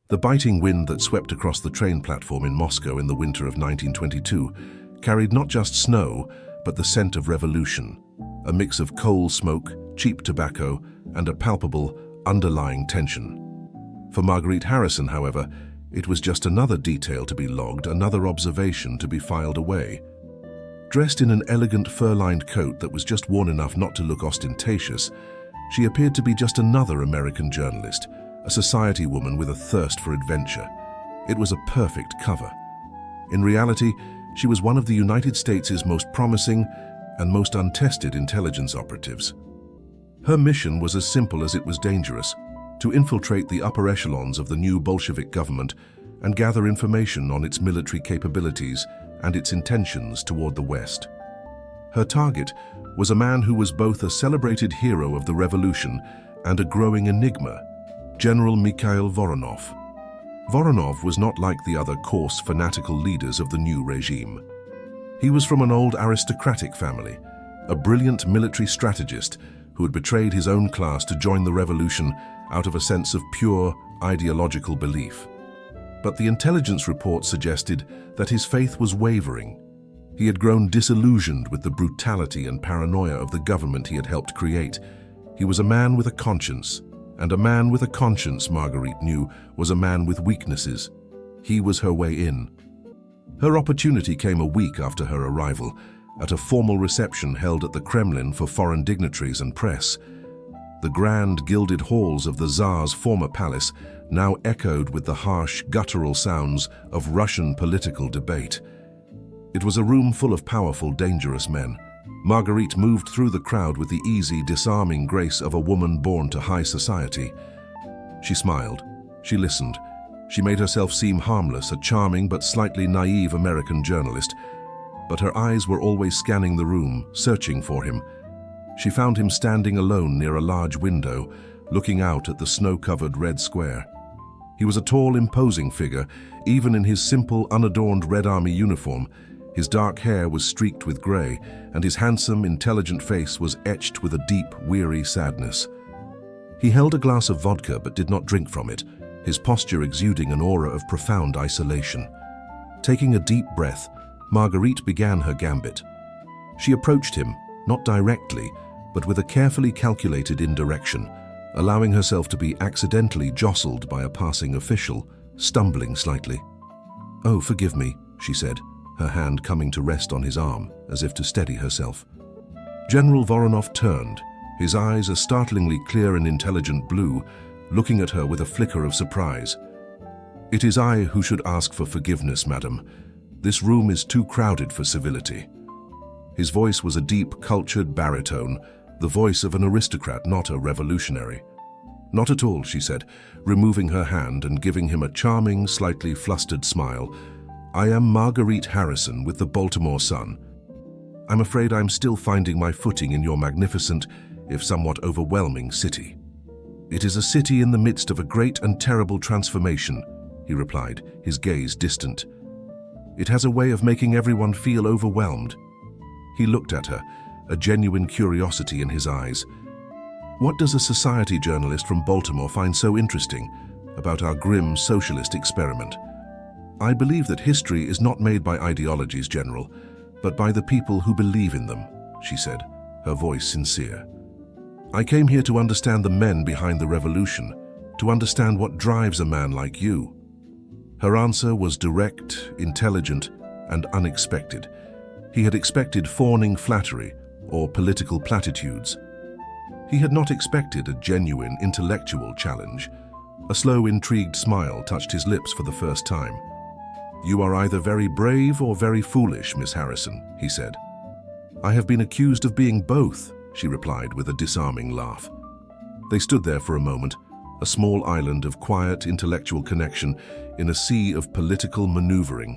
The biting wind that swept across the train platform in Moscow in the winter of 1922 carried not just snow, but the scent of revolution, a mix of coal smoke, cheap tobacco, and a palpable, underlying tension. For Marguerite Harrison, however, it was just another detail to be logged, another observation to be filed away. Dressed in an elegant fur-lined coat that was just worn enough not to look ostentatious, she appeared to be just another American journalist, a society woman with a thirst for adventure. It was a perfect cover. In reality, she was one of the United States' most promising and most untested intelligence operatives. Her mission was as simple as it was dangerous: to infiltrate the upper echelons of the new Bolshevik government and gather information on its military capabilities and its intentions toward the West. Her target was a man who was both a celebrated hero of the revolution and a growing enigma: General Mikhail Voronov. Voronov was not like the other coarse, fanatical leaders of the new regime. He was from an old aristocratic family, a brilliant military strategist who had betrayed his own class to join the revolution out of a sense of pure ideological belief. But the intelligence report suggested that his faith was wavering. He had grown disillusioned with the brutality and paranoia of the government he had helped create. He was a man with a conscience, and a man with a conscience, Marguerite knew, was a man with weaknesses. He was her way in. Her opportunity came a week after her arrival, at a formal reception held at the Kremlin for foreign dignitaries and press. The grand gilded halls of the Tsar's former palace now echoed with the harsh, guttural sounds of Russian political debate. It was a room full of powerful, dangerous men. Marguerite moved through the crowd with the easy, disarming grace of a woman born to high society. She smiled. She listened. She made herself seem harmless, a charming but slightly naive American journalist. But her eyes were always scanning the room, searching for him. She found him standing alone near a large window, looking out at the snow-covered Red Square. He was a tall, imposing figure, even in his simple, unadorned Red Army uniform. His dark hair was streaked with gray, and his handsome, intelligent face was etched with a deep, weary sadness. He held a glass of vodka but did not drink from it, his posture exuding an aura of profound isolation. Taking a deep breath, Marguerite began her gambit. She approached him, not directly, but with a carefully calculated indirection, allowing herself to be accidentally jostled by a passing official, stumbling slightly. "Oh, forgive me," she said, her hand coming to rest on his arm, as if to steady herself. General Voronov turned, his eyes a startlingly clear and intelligent blue, looking at her with a flicker of surprise. "It is I who should ask for forgiveness, madam. This room is too crowded for civility." His voice was a deep, cultured baritone, the voice of an aristocrat, not a revolutionary. "Not at all," she said, removing her hand and giving him a charming, slightly flustered smile. "I am Marguerite Harrison with the Baltimore Sun. I'm afraid I'm still finding my footing in your magnificent, if somewhat overwhelming, city." "It is a city in the midst of a great and terrible transformation," he replied, his gaze distant. "It has a way of making everyone feel overwhelmed." He looked at her, a genuine curiosity in his eyes. "What does a society journalist from Baltimore find so interesting about our grim socialist experiment?" "I believe that history is not made by ideologies, General, but by the people who believe in them," she said, her voice sincere. "I came here to understand the men behind the revolution, to understand what drives a man like you." Her answer was direct, intelligent, and unexpected. He had expected fawning flattery or political platitudes. He had not expected a genuine intellectual challenge. A slow, intrigued smile touched his lips for the first time. "You are either very brave or very foolish, Miss Harrison," he said. "I have been accused of being both," she replied with a disarming laugh. They stood there for a moment, a small island of quiet intellectual connection in a sea of political maneuvering.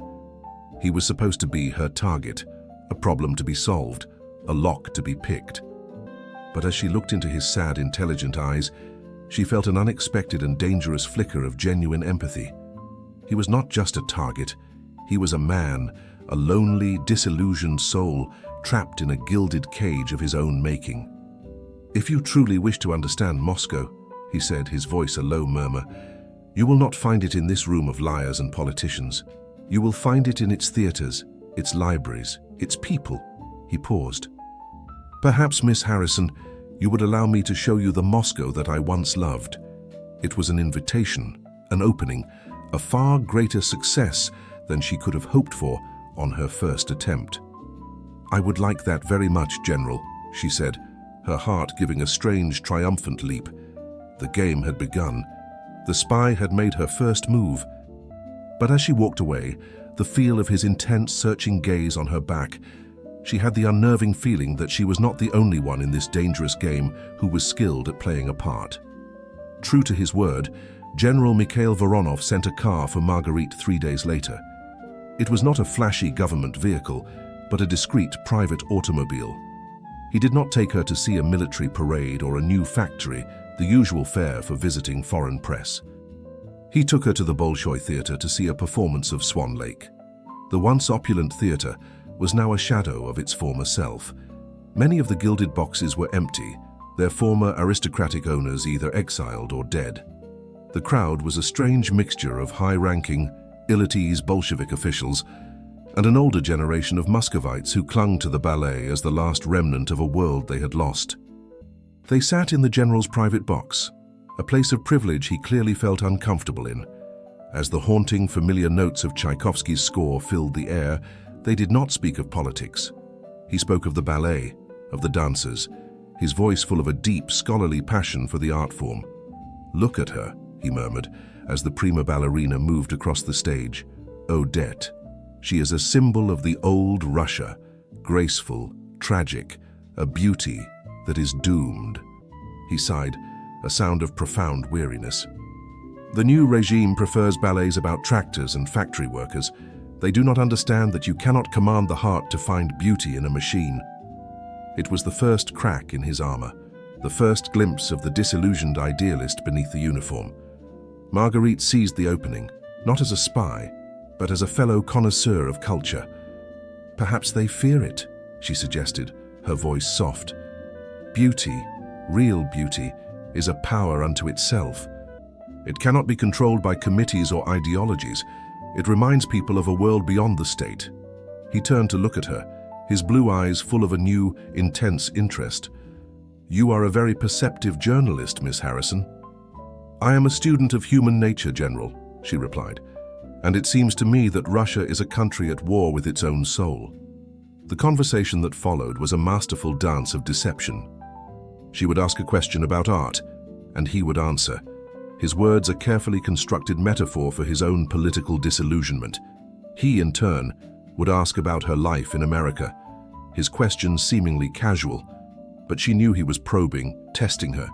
He was supposed to be her target, a problem to be solved, a lock to be picked. But as she looked into his sad, intelligent eyes, she felt an unexpected and dangerous flicker of genuine empathy. He was not just a target. He was a man, a lonely, disillusioned soul, trapped in a gilded cage of his own making. "If you truly wish to understand Moscow," he said, his voice a low murmur, You will not find it in this room of liars and politicians. You will find it in its theaters, its libraries, its people." He paused. "Perhaps, Miss Harrison, you would allow me to show you the Moscow that I once loved." It was an invitation, an opening, a far greater success than she could have hoped for on her first attempt. "I would like that very much, General," she said, her heart giving a strange, triumphant leap. The game had begun. The spy had made her first move. But as she walked away, the feel of his intense, searching gaze on her back, she had the unnerving feeling that she was not the only one in this dangerous game who was skilled at playing a part. True to his word, General Mikhail Voronov sent a car for Marguerite 3 days later. It was not a flashy government vehicle, but a discreet private automobile. He did not take her to see a military parade or a new factory, the usual fare for visiting foreign press. He took her to the Bolshoi Theatre to see a performance of Swan Lake. The once opulent theatre was now a shadow of its former self. Many of the gilded boxes were empty, their former aristocratic owners either exiled or dead. The crowd was a strange mixture of high-ranking, ill-at-ease Bolshevik officials and an older generation of Muscovites who clung to the ballet as the last remnant of a world they had lost. They sat in the general's private box, a place of privilege he clearly felt uncomfortable in. As the haunting, familiar notes of Tchaikovsky's score filled the air, they did not speak of politics. He spoke of the ballet, of the dancers, his voice full of a deep, scholarly passion for the art form. "Look at her," he murmured, as the prima ballerina moved across the stage. "Odette. She is a symbol of the old Russia, graceful, tragic, a beauty that is doomed." He sighed, a sound of profound weariness. "The new regime prefers ballets about tractors and factory workers. They do not understand that you cannot command the heart to find beauty in a machine." It was the first crack in his armor, the first glimpse of the disillusioned idealist beneath the uniform. Marguerite seized the opening, not as a spy, but as a fellow connoisseur of culture. "Perhaps they fear it," she suggested, her voice soft. "Beauty, real beauty, is a power unto itself. It cannot be controlled by committees or ideologies. It reminds people of a world beyond the state." He turned to look at her, his blue eyes full of a new, intense interest. "You are a very perceptive journalist, Miss Harrison." "I am a student of human nature, General," she replied. "And it seems to me that Russia is a country at war with its own soul." The conversation that followed was a masterful dance of deception. She would ask a question about art, and he would answer. His words a carefully constructed metaphor for his own political disillusionment. He, in turn, would ask about her life in America, his questions seemingly casual, but she knew he was probing, testing her,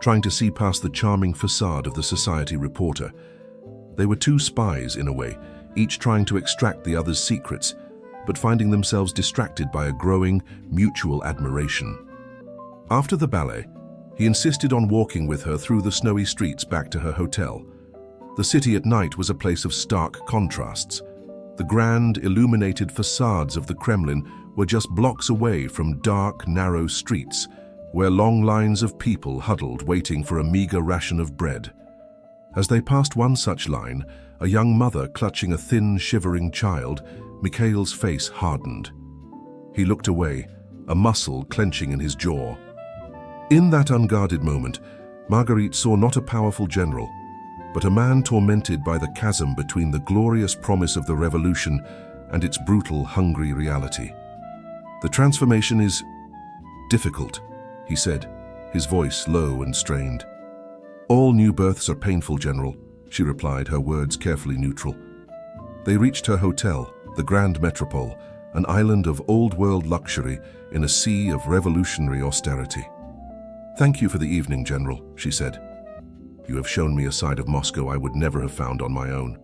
trying to see past the charming facade of the society reporter. They were two spies, in a way, each trying to extract the other's secrets, but finding themselves distracted by a growing, mutual admiration. After the ballet, he insisted on walking with her through the snowy streets back to her hotel. The city at night was a place of stark contrasts. The grand, illuminated facades of the Kremlin were just blocks away from dark, narrow streets, where long lines of people huddled waiting for a meager ration of bread. As they passed one such line, a young mother clutching a thin, shivering child, Mikhail's face hardened. He looked away, a muscle clenching in his jaw. In that unguarded moment, Marguerite saw not a powerful general, but a man tormented by the chasm between the glorious promise of the revolution and its brutal, hungry reality. "The transformation is difficult," he said, his voice low and strained. "All new births are painful, General," she replied, her words carefully neutral. They reached her hotel, the Grand Metropole, an island of old-world luxury in a sea of revolutionary austerity. "Thank you for the evening, General," she said. "You have shown me a side of Moscow I would never have found on my own."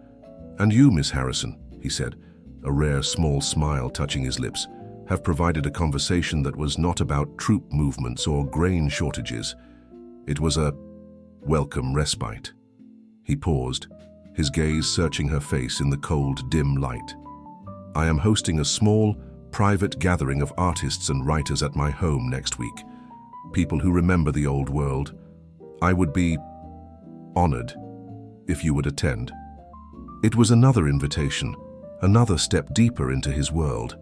"And you, Miss Harrison," he said, a rare small smile touching his lips, "have provided a conversation that was not about troop movements or grain shortages. It was a welcome respite." He paused, his gaze searching her face in the cold, dim light. "I am hosting a small, private gathering of artists and writers at my home next week. People who remember the old world. I would be honored if you would attend." It was another invitation, another step deeper into his world.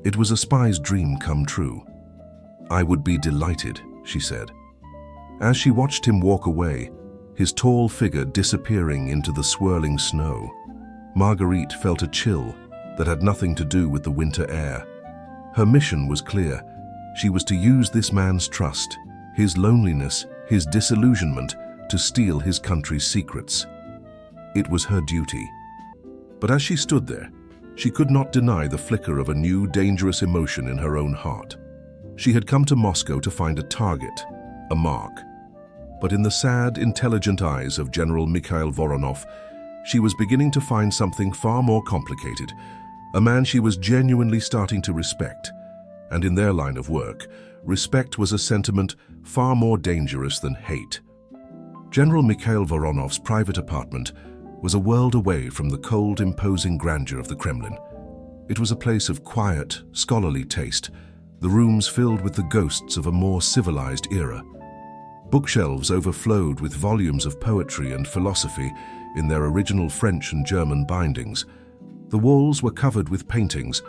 It was a spy's dream come true. "I would be delighted," she said. As she watched him walk away, his tall figure disappearing into the swirling snow, Marguerite felt a chill that had nothing to do with the winter air. Her mission was clear. She was to use this man's trust, his loneliness, his disillusionment, to steal his country's secrets. It was her duty. But as she stood there, she could not deny the flicker of a new, dangerous emotion in her own heart. She had come to Moscow to find a target, a mark. But in the sad, intelligent eyes of General Mikhail Voronov, she was beginning to find something far more complicated, a man she was genuinely starting to respect. And in their line of work, respect was a sentiment far more dangerous than hate. General Mikhail Voronov's private apartment was a world away from the cold, imposing grandeur of the Kremlin. It was a place of quiet, scholarly taste, the rooms filled with the ghosts of a more civilized era. Bookshelves overflowed with volumes of poetry and philosophy in their original French and German bindings. The walls were covered with paintings,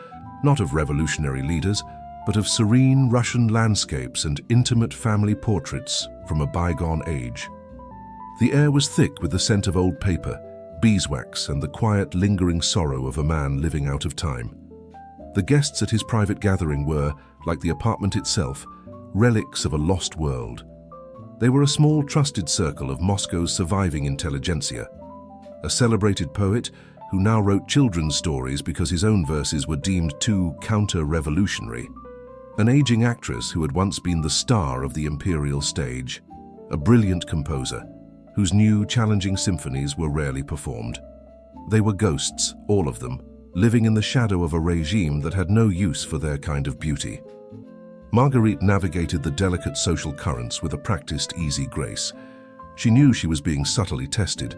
not of revolutionary leaders, but of serene Russian landscapes and intimate family portraits from a bygone age. The air was thick with the scent of old paper, beeswax, and the quiet, lingering sorrow of a man living out of time. The guests at his private gathering were, like the apartment itself, relics of a lost world. They were a small, trusted circle of Moscow's surviving intelligentsia. A celebrated poet who now wrote children's stories because his own verses were deemed too counter-revolutionary. An aging actress who had once been the star of the imperial stage. A brilliant composer whose new, challenging symphonies were rarely performed. They were ghosts, all of them, living in the shadow of a regime that had no use for their kind of beauty. Marguerite navigated the delicate social currents with a practiced, easy grace. She knew she was being subtly tested.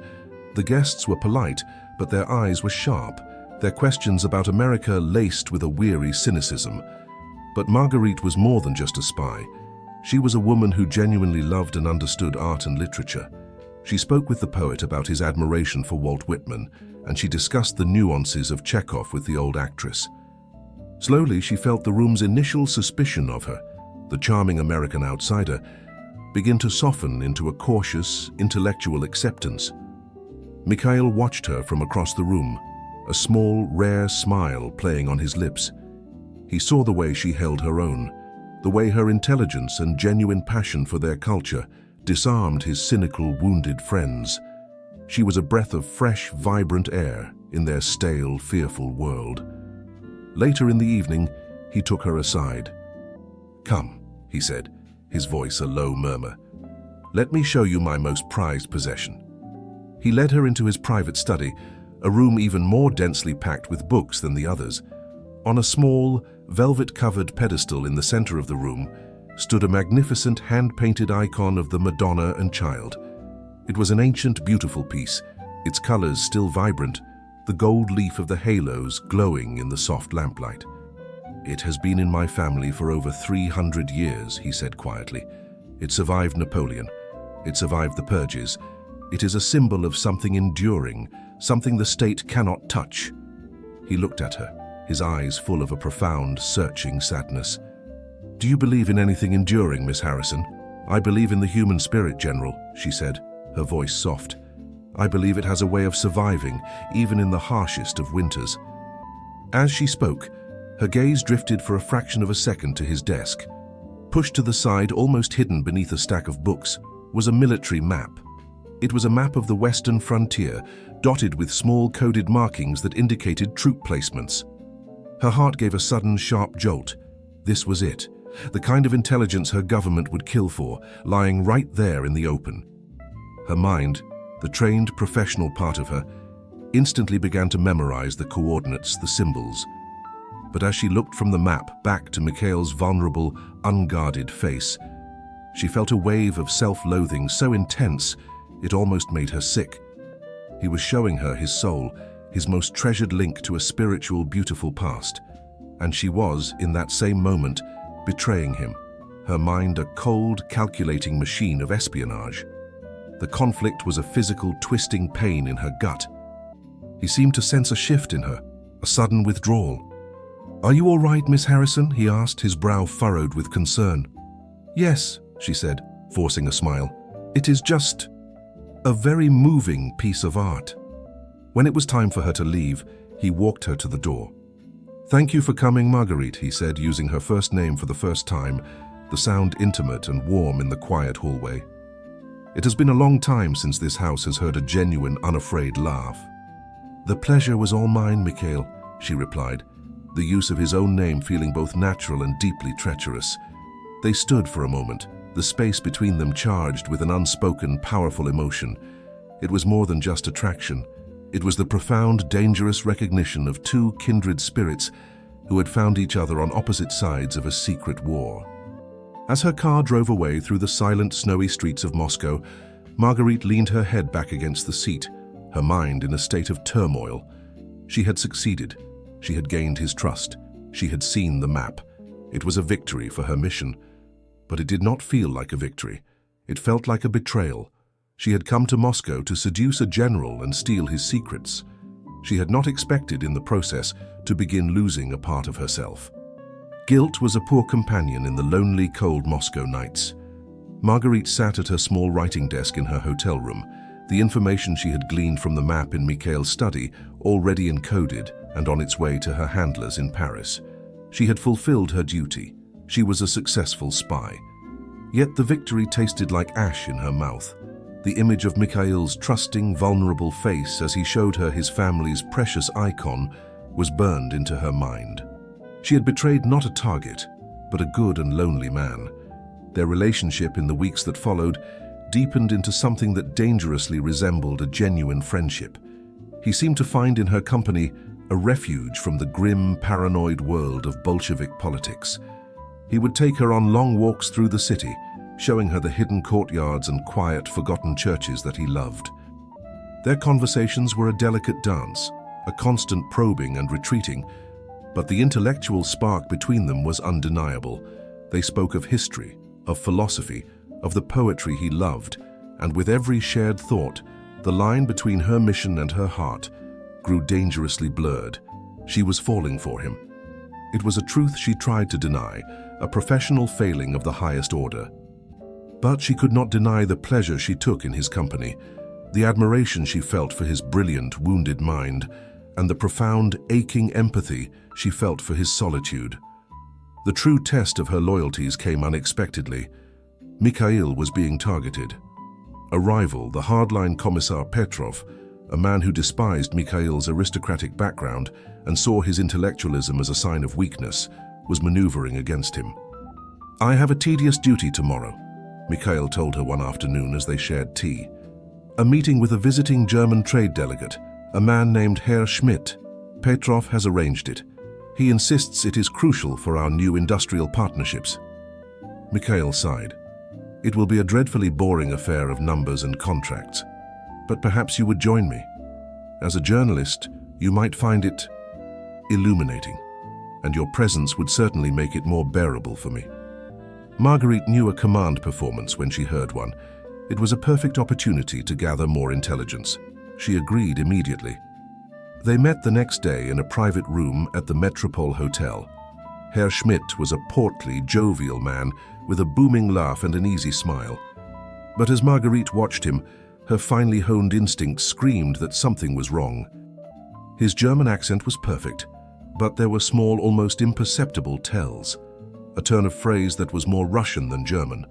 The guests were polite, but their eyes were sharp, their questions about America laced with a weary cynicism. But Marguerite was more than just a spy. She was a woman who genuinely loved and understood art and literature. She spoke with the poet about his admiration for Walt Whitman, and she discussed the nuances of Chekhov with the old actress. Slowly, she felt the room's initial suspicion of her, the charming American outsider, begin to soften into a cautious, intellectual acceptance. Mikhail watched her from across the room, a small, rare smile playing on his lips. He saw the way she held her own, the way her intelligence and genuine passion for their culture disarmed his cynical, wounded friends. She was a breath of fresh, vibrant air in their stale, fearful world. Later in the evening, he took her aside. "Come," he said, his voice a low murmur. "Let me show you my most prized possession." He led her into his private study, a room even more densely packed with books than the others. On a small, velvet-covered pedestal in the center of the room stood a magnificent hand-painted icon of the Madonna and Child. It was an ancient, beautiful piece, its colors still vibrant, the gold leaf of the halos glowing in the soft lamplight. "It has been in my family for over 300 years, he said quietly. "It survived Napoleon. It survived the purges. It is a symbol of something enduring, something the state cannot touch." He looked at her, his eyes full of a profound, searching sadness. "Do you believe in anything enduring, Miss Harrison?" "I believe in the human spirit, General," she said, her voice soft. "I believe it has a way of surviving, even in the harshest of winters." As she spoke, her gaze drifted for a fraction of a second to his desk. Pushed to the side, almost hidden beneath a stack of books, was a military map. It was a map of the western frontier, dotted with small coded markings that indicated troop placements. Her heart gave a sudden, sharp jolt. This was it, the kind of intelligence her government would kill for, lying right there in the open. Her mind, the trained professional part of her, instantly began to memorize the coordinates, the symbols. But as she looked from the map back to Mikhail's vulnerable, unguarded face, she felt a wave of self-loathing so intense it almost made her sick. He was showing her his soul, his most treasured link to a spiritual, beautiful past. And she was, in that same moment, betraying him, her mind a cold, calculating machine of espionage. The conflict was a physical, twisting pain in her gut. He seemed to sense a shift in her, a sudden withdrawal. "Are you all right, Miss Harrison?" he asked, his brow furrowed with concern. "Yes," she said, forcing a smile. "It is just a very moving piece of art." When it was time for her to leave, he walked her to the door. "Thank you for coming, Marguerite," he said, using her first name for the first time, the sound intimate and warm in the quiet hallway. "It has been a long time since this house has heard a genuine, unafraid laugh." "The pleasure was all mine, Mikhail," she replied, the use of his own name feeling both natural and deeply treacherous. They stood for a moment, the space between them charged with an unspoken, powerful emotion. It was more than just attraction. It was the profound, dangerous recognition of two kindred spirits who had found each other on opposite sides of a secret war. As her car drove away through the silent, snowy streets of Moscow, Marguerite leaned her head back against the seat, her mind in a state of turmoil. She had succeeded. She had gained his trust. She had seen the map. It was a victory for her mission. But it did not feel like a victory. It felt like a betrayal. She had come to Moscow to seduce a general and steal his secrets. She had not expected in the process to begin losing a part of herself. Guilt was a poor companion in the lonely, cold Moscow nights. Marguerite sat at her small writing desk in her hotel room, the information she had gleaned from the map in Mikhail's study already encoded and on its way to her handlers in Paris. She had fulfilled her duty. She was a successful spy. Yet the victory tasted like ash in her mouth. The image of Mikhail's trusting, vulnerable face as he showed her his family's precious icon was burned into her mind. She had betrayed not a target, but a good and lonely man. Their relationship in the weeks that followed deepened into something that dangerously resembled a genuine friendship. He seemed to find in her company a refuge from the grim, paranoid world of Bolshevik politics. He would take her on long walks through the city, showing her the hidden courtyards and quiet, forgotten churches that he loved. Their conversations were a delicate dance, a constant probing and retreating, but the intellectual spark between them was undeniable. They spoke of history, of philosophy, of the poetry he loved, and with every shared thought, the line between her mission and her heart grew dangerously blurred. She was falling for him. It was a truth she tried to deny, a professional failing of the highest order. But she could not deny the pleasure she took in his company, the admiration she felt for his brilliant, wounded mind, and the profound, aching empathy she felt for his solitude. The true test of her loyalties came unexpectedly. Mikhail was being targeted. A rival, the hardline Commissar Petrov, a man who despised Mikhail's aristocratic background and saw his intellectualism as a sign of weakness, was maneuvering against him. "I have a tedious duty tomorrow," Mikhail told her one afternoon as they shared tea. "A meeting with a visiting German trade delegate, a man named Herr Schmidt. Petrov has arranged it. He insists it is crucial for our new industrial partnerships." Mikhail sighed. "It will be a dreadfully boring affair of numbers and contracts. But perhaps you would join me. As a journalist, you might find it illuminating, and your presence would certainly make it more bearable for me." Marguerite knew a command performance when she heard one. It was a perfect opportunity to gather more intelligence. She agreed immediately. They met the next day in a private room at the Metropole Hotel. Herr Schmidt was a portly, jovial man with a booming laugh and an easy smile. But as Marguerite watched him, her finely honed instinct screamed that something was wrong. His German accent was perfect, but there were small, almost imperceptible tells. A turn of phrase that was more Russian than German,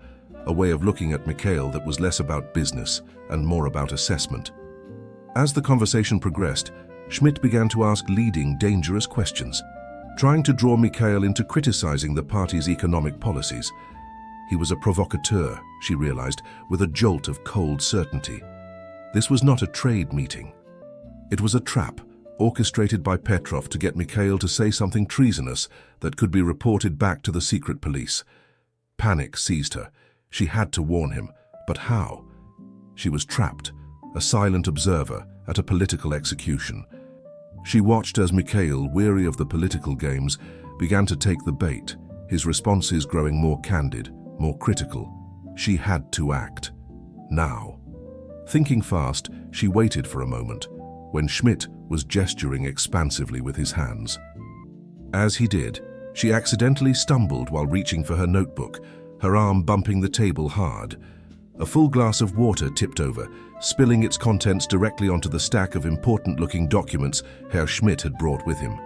a way of looking at Mikhail that was less about business and more about assessment. As the conversation progressed, Schmidt began to ask leading, dangerous questions, trying to draw Mikhail into criticizing the party's economic policies. He was a provocateur, she realized, with a jolt of cold certainty. This was not a trade meeting. It was a trap, orchestrated by Petrov to get Mikhail to say something treasonous that could be reported back to the secret police. Panic seized her. She had to warn him, but how? She was trapped, a silent observer at a political execution. She watched as Mikhail, weary of the political games, began to take the bait, his responses growing more candid, more critical. She had to act. Now. Thinking fast, she waited for a moment, when Schmidt was gesturing expansively with his hands. As he did, she accidentally stumbled while reaching for her notebook, her arm bumping the table hard. A full glass of water tipped over, spilling its contents directly onto the stack of important-looking documents Herr Schmidt had brought with him.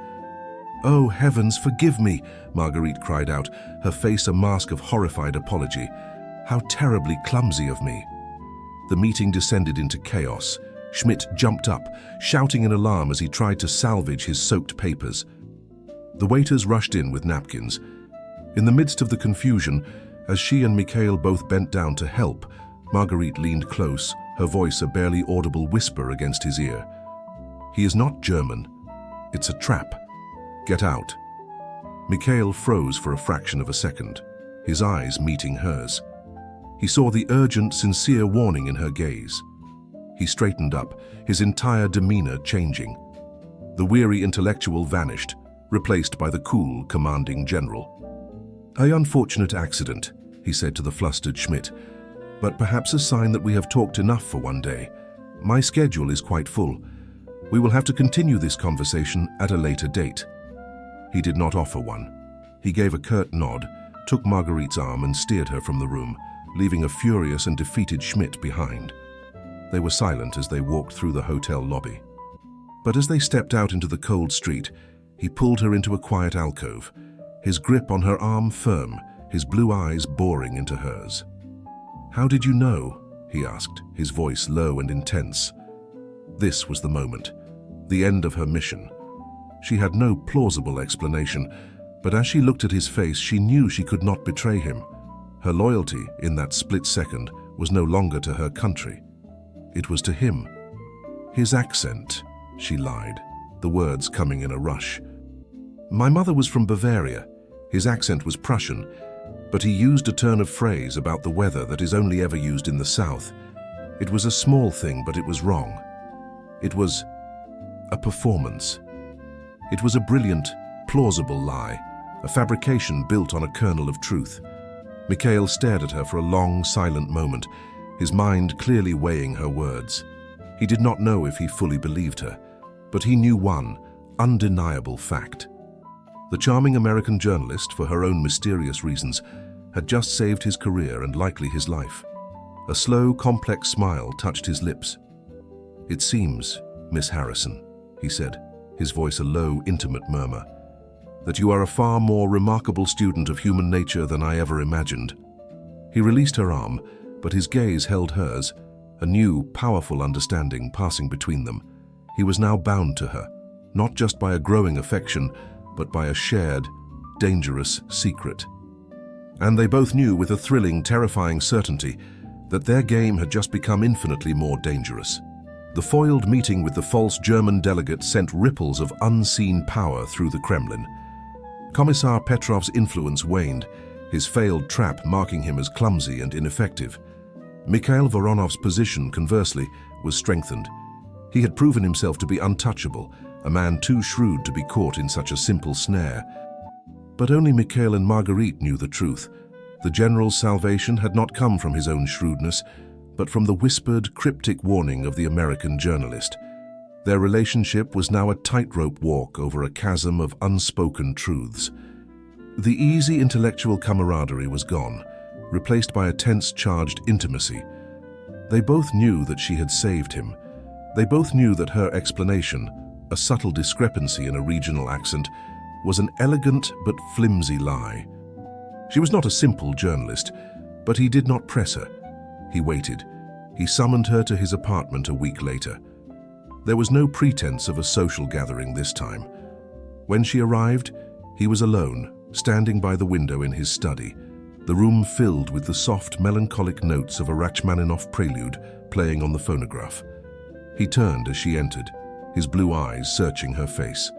"Oh, heavens, forgive me," Marguerite cried out, her face a mask of horrified apology. "How terribly clumsy of me." The meeting descended into chaos. Schmidt jumped up, shouting in alarm as he tried to salvage his soaked papers. The waiters rushed in with napkins. In the midst of the confusion, as she and Mikhail both bent down to help, Marguerite leaned close, her voice a barely audible whisper against his ear. "He is not German. It's a trap. Get out." Mikhail froze for a fraction of a second, his eyes meeting hers. He saw the urgent, sincere warning in her gaze. He straightened up, his entire demeanor changing. The weary intellectual vanished, replaced by the cool, commanding general. "An unfortunate accident," he said to the flustered Schmidt, "but perhaps a sign that we have talked enough for one day. My schedule is quite full. We will have to continue this conversation at a later date." He did not offer one. He gave a curt nod, took Marguerite's arm and steered her from the room, leaving a furious and defeated Schmidt behind. They were silent as they walked through the hotel lobby. But as they stepped out into the cold street, he pulled her into a quiet alcove, his grip on her arm firm, his blue eyes boring into hers. "How did you know?" he asked, his voice low and intense. This was the moment, the end of her mission. She had no plausible explanation, but as she looked at his face, she knew she could not betray him. Her loyalty, in that split second, was no longer to her country. It was to him. "His accent," she lied, the words coming in a rush. "My mother was from Bavaria. His accent was Prussian, but he used a turn of phrase about the weather that is only ever used in the South. It was a small thing, but it was wrong. It was a performance. It was a brilliant, plausible lie, a fabrication built on a kernel of truth." Mikhail stared at her for a long, silent moment, his mind clearly weighing her words. He did not know if he fully believed her, but he knew one undeniable fact. The charming American journalist, for her own mysterious reasons, had just saved his career and likely his life. A slow, complex smile touched his lips. "It seems, Miss Harrison," he said, his voice a low, intimate murmur, "that you are a far more remarkable student of human nature than I ever imagined." He released her arm, but his gaze held hers, a new, powerful understanding passing between them. He was now bound to her, not just by a growing affection, but by a shared, dangerous secret. And they both knew with a thrilling, terrifying certainty that their game had just become infinitely more dangerous. The foiled meeting with the false German delegate sent ripples of unseen power through the Kremlin. Commissar Petrov's influence waned, his failed trap marking him as clumsy and ineffective. Mikhail Voronov's position, conversely, was strengthened. He had proven himself to be untouchable, a man too shrewd to be caught in such a simple snare. But only Mikhail and Marguerite knew the truth. The general's salvation had not come from his own shrewdness, but from the whispered, cryptic warning of the American journalist. Their relationship was now a tightrope walk over a chasm of unspoken truths. The easy intellectual camaraderie was gone, replaced by a tense, charged intimacy. They both knew that she had saved him. They both knew that her explanation, a subtle discrepancy in a regional accent, was an elegant but flimsy lie. She was not a simple journalist, but he did not press her. He waited. He summoned her to his apartment a week later. There was no pretense of a social gathering this time. When she arrived, he was alone, standing by the window in his study, the room filled with the soft, melancholic notes of a Rachmaninoff prelude playing on the phonograph. He turned as she entered, his blue eyes searching her face.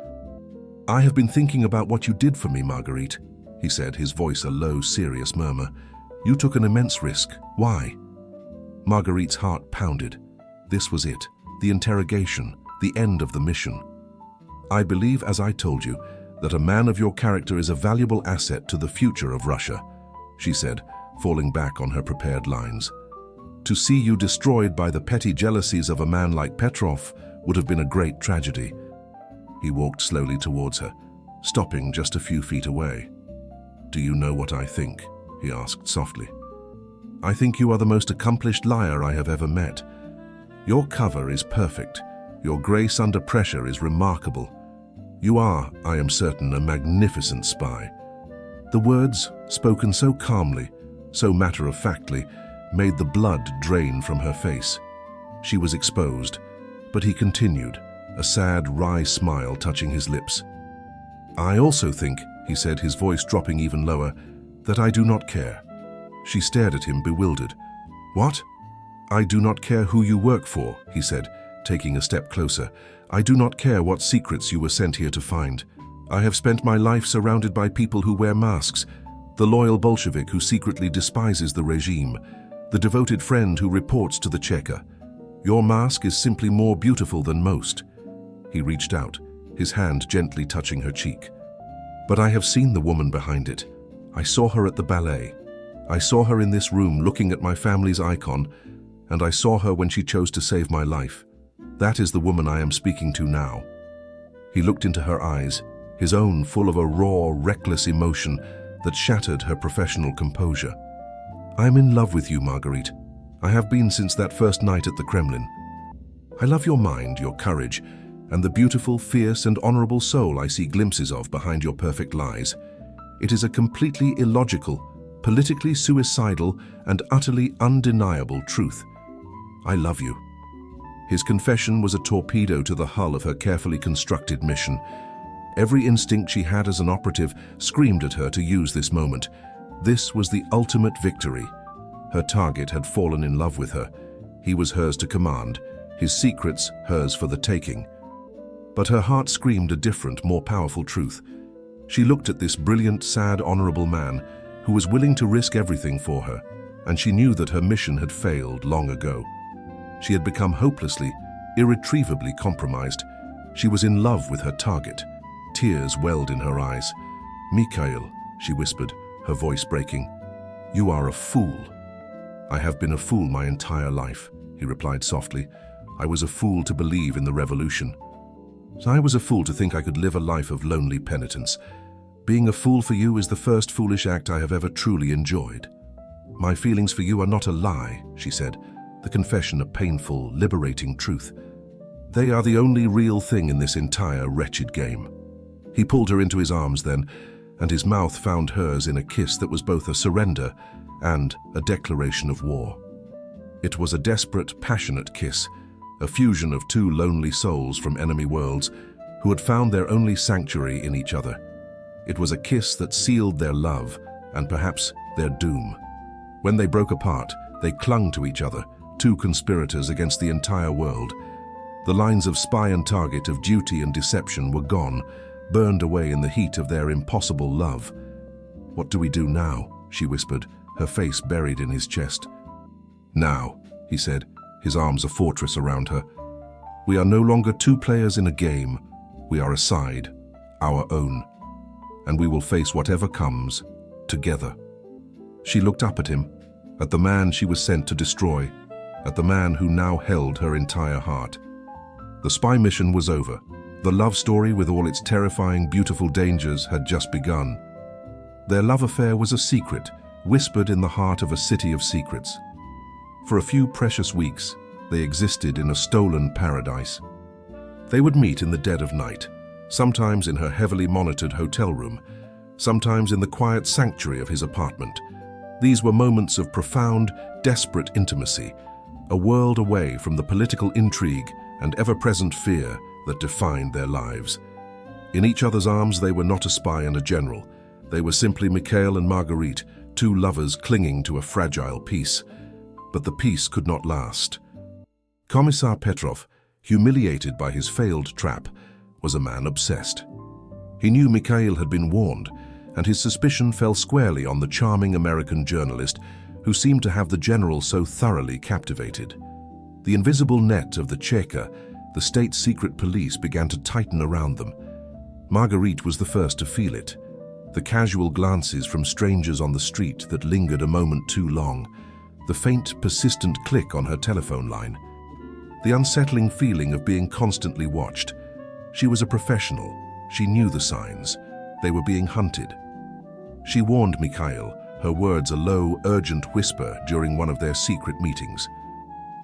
"I have been thinking about what you did for me, Marguerite," he said, his voice a low, serious murmur. "You took an immense risk. Why?" Marguerite's heart pounded. This was it, the interrogation, the end of the mission. "I believe, as I told you, that a man of your character is a valuable asset to the future of Russia," she said, falling back on her prepared lines. To see you destroyed by the petty jealousies of a man like Petrov would have been a great tragedy. He walked slowly towards her, stopping just a few feet away. "Do you know what I think?" he asked softly. "I think you are the most accomplished liar I have ever met. Your cover is perfect. Your grace under pressure is remarkable. You are, I am certain, a magnificent spy." The words, spoken so calmly, so matter-of-factly, made the blood drain from her face. She was exposed, but he continued, a sad, wry smile touching his lips. "I also think," he said, his voice dropping even lower, "that I do not care." She stared at him, bewildered. "What?" "I do not care who you work for," he said, taking a step closer. "I do not care what secrets you were sent here to find. I have spent my life surrounded by people who wear masks, the loyal Bolshevik who secretly despises the regime, the devoted friend who reports to the Cheka. Your mask is simply more beautiful than most." He reached out, his hand gently touching her cheek. "But I have seen the woman behind it. I saw her at the ballet. I saw her in this room looking at my family's icon, and I saw her when she chose to save my life. That is the woman I am speaking to now." He looked into her eyes, his own full of a raw, reckless emotion that shattered her professional composure. "I am in love with you, Marguerite. I have been since that first night at the Kremlin. I love your mind, your courage, and the beautiful, fierce, and honorable soul I see glimpses of behind your perfect lies. It is a completely illogical, politically suicidal, and utterly undeniable truth. I love you." His confession was a torpedo to the hull of her carefully constructed mission. Every instinct she had as an operative screamed at her to use this moment. This was the ultimate victory. Her target had fallen in love with her. He was hers to command, his secrets hers for the taking. But her heart screamed a different, more powerful truth. She looked at this brilliant, sad, honorable man who was willing to risk everything for her, and she knew that her mission had failed long ago. She had become hopelessly, irretrievably compromised. She was in love with her target. Tears welled in her eyes. "Mikhail," she whispered, her voice breaking, "you are a fool." "I have been a fool my entire life," he replied softly. "I was a fool to believe in the revolution. I was a fool to think I could live a life of lonely penitence. Being a fool for you is the first foolish act I have ever truly enjoyed. My feelings for you are not a lie," she said, the confession a painful, liberating truth. "They are the only real thing in this entire wretched game." He pulled her into his arms then, and his mouth found hers in a kiss that was both a surrender and a declaration of war. It was a desperate, passionate kiss, a fusion of two lonely souls from enemy worlds who had found their only sanctuary in each other. It was a kiss that sealed their love and perhaps their doom. When they broke apart, they clung to each other, two conspirators against the entire world. The lines of spy and target, of duty and deception were gone, burned away in the heat of their impossible love. "What do we do now?" she whispered, her face buried in his chest. "Now," he said, his arms a fortress around her. "We are no longer two players in a game. We are a side, our own. And we will face whatever comes, together." She looked up at him, at the man she was sent to destroy, at the man who now held her entire heart. The spy mission was over. The love story, with all its terrifying, beautiful dangers, had just begun. Their love affair was a secret, whispered in the heart of a city of secrets. For a few precious weeks, they existed in a stolen paradise. They would meet in the dead of night, sometimes in her heavily monitored hotel room, sometimes in the quiet sanctuary of his apartment. These were moments of profound, desperate intimacy, a world away from the political intrigue and ever-present fear that defined their lives. In each other's arms, they were not a spy and a general. They were simply Mikhail and Marguerite, two lovers clinging to a fragile peace. But the peace could not last. Commissar Petrov, humiliated by his failed trap, was a man obsessed. He knew Mikhail had been warned, and his suspicion fell squarely on the charming American journalist who seemed to have the general so thoroughly captivated. The invisible net of the Cheka, the state secret police, began to tighten around them. Marguerite was the first to feel it. The casual glances from strangers on the street that lingered a moment too long, the faint, persistent click on her telephone line, the unsettling feeling of being constantly watched. She was a professional. She knew the signs. They were being hunted. She warned Mikhail, her words a low, urgent whisper during one of their secret meetings.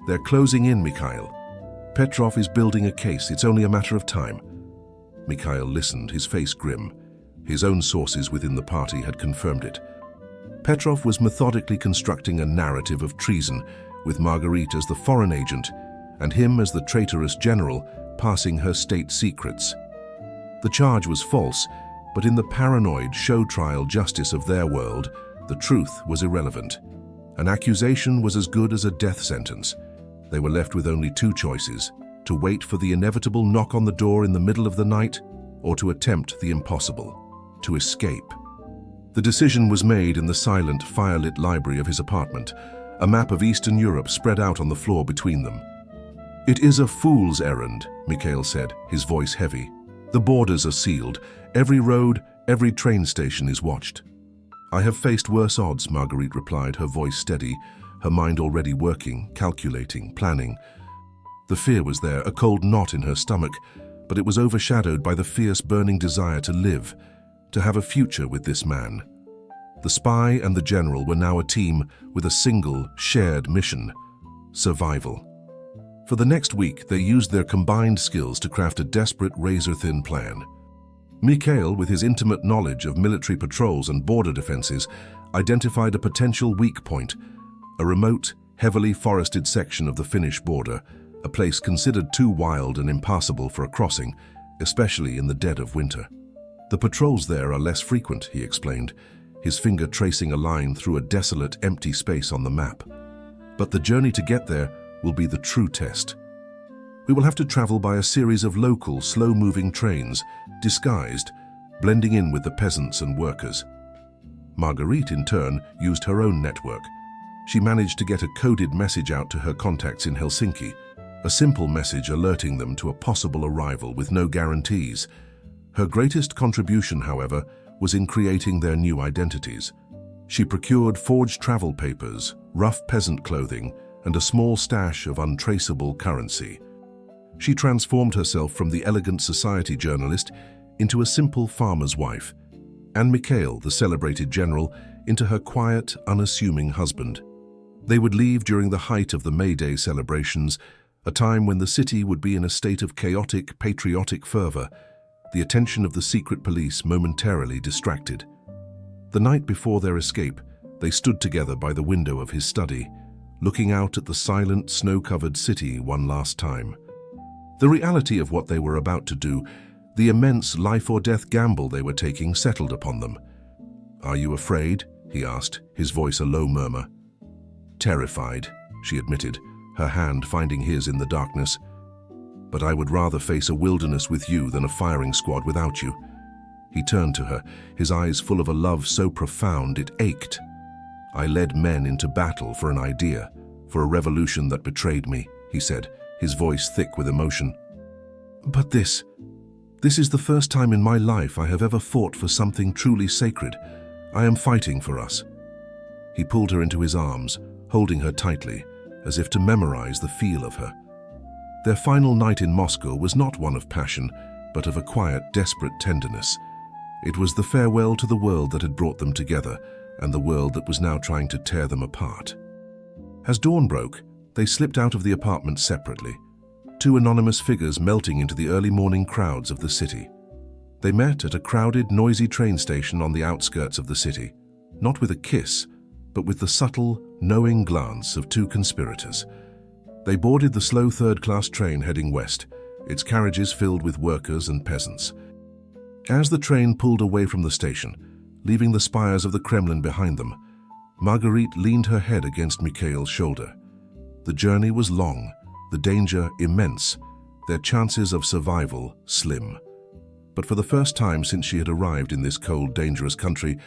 "They're closing in, Mikhail. Petrov is building a case. It's only a matter of time." Mikhail listened, his face grim. His own sources within the party had confirmed it. Petrov was methodically constructing a narrative of treason, with Marguerite as the foreign agent and him as the traitorous general passing her state secrets. The charge was false, but in the paranoid show trial justice of their world, the truth was irrelevant. An accusation was as good as a death sentence. They were left with only two choices: to wait for the inevitable knock on the door in the middle of the night, or to attempt the impossible, to escape. The decision was made in the silent, firelit library of his apartment, a map of Eastern Europe spread out on the floor between them. "It is a fool's errand," Mikhail said, his voice heavy. "The borders are sealed. Every road, every train station is watched." "I have faced worse odds," Marguerite replied, her voice steady, her mind already working, calculating, planning. The fear was there, a cold knot in her stomach, but it was overshadowed by the fierce, burning desire to live, to have a future with this man. The spy and the general were now a team with a single, shared mission: survival. For the next week, they used their combined skills to craft a desperate, razor-thin plan. Mikhail, with his intimate knowledge of military patrols and border defenses, identified a potential weak point: a remote, heavily forested section of the Finnish border, a place considered too wild and impassable for a crossing, especially in the dead of winter. "The patrols there are less frequent," he explained, his finger tracing a line through a desolate, empty space on the map. "But the journey to get there will be the true test. We will have to travel by a series of local, slow-moving trains, disguised, blending in with the peasants and workers." Marguerite, in turn, used her own network. She managed to get a coded message out to her contacts in Helsinki, a simple message alerting them to a possible arrival with no guarantees. Her greatest contribution, however, was in creating their new identities. She procured forged travel papers, rough peasant clothing, and a small stash of untraceable currency. She transformed herself from the elegant society journalist into a simple farmer's wife, and Mikhail, the celebrated general, into her quiet, unassuming husband. They would leave during the height of the May Day celebrations, a time when the city would be in a state of chaotic, patriotic fervor, the attention of the secret police momentarily distracted. The night before their escape, they stood together by the window of his study, looking out at the silent, snow-covered city one last time. The reality of what they were about to do, the immense life-or-death gamble they were taking, settled upon them. "Are you afraid?" he asked, his voice a low murmur. "Terrified," she admitted, her hand finding his in the darkness. "But I would rather face a wilderness with you than a firing squad without you." He turned to her, his eyes full of a love so profound it ached. "I led men into battle for an idea, for a revolution that betrayed me," he said, his voice thick with emotion. "But this is the first time in my life I have ever fought for something truly sacred. I am fighting for us." He pulled her into his arms, holding her tightly, as if to memorize the feel of her. Their final night in Moscow was not one of passion, but of a quiet, desperate tenderness. It was the farewell to the world that had brought them together, and the world that was now trying to tear them apart. As dawn broke, they slipped out of the apartment separately, two anonymous figures melting into the early morning crowds of the city. They met at a crowded, noisy train station on the outskirts of the city, not with a kiss, but with the subtle, knowing glance of two conspirators. They boarded the slow third-class train heading west, its carriages filled with workers and peasants. As the train pulled away from the station, leaving the spires of the Kremlin behind them, Marguerite leaned her head against Mikhail's shoulder. The journey was long, the danger immense, their chances of survival slim. But for the first time since she had arrived in this cold, dangerous country,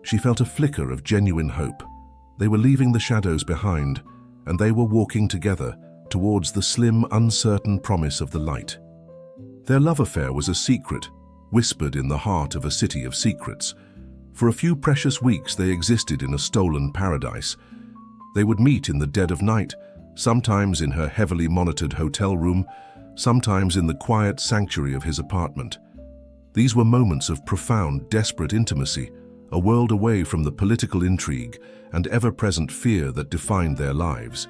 she felt a flicker of genuine hope. They were leaving the shadows behind, and they were walking together towards the slim, uncertain promise of the light. Their love affair was a secret, whispered in the heart of a city of secrets. For a few precious weeks they existed in a stolen paradise. They would meet in the dead of night, sometimes in her heavily monitored hotel room, sometimes in the quiet sanctuary of his apartment. These were moments of profound, desperate intimacy, a world away from the political intrigue and ever-present fear that defined their lives.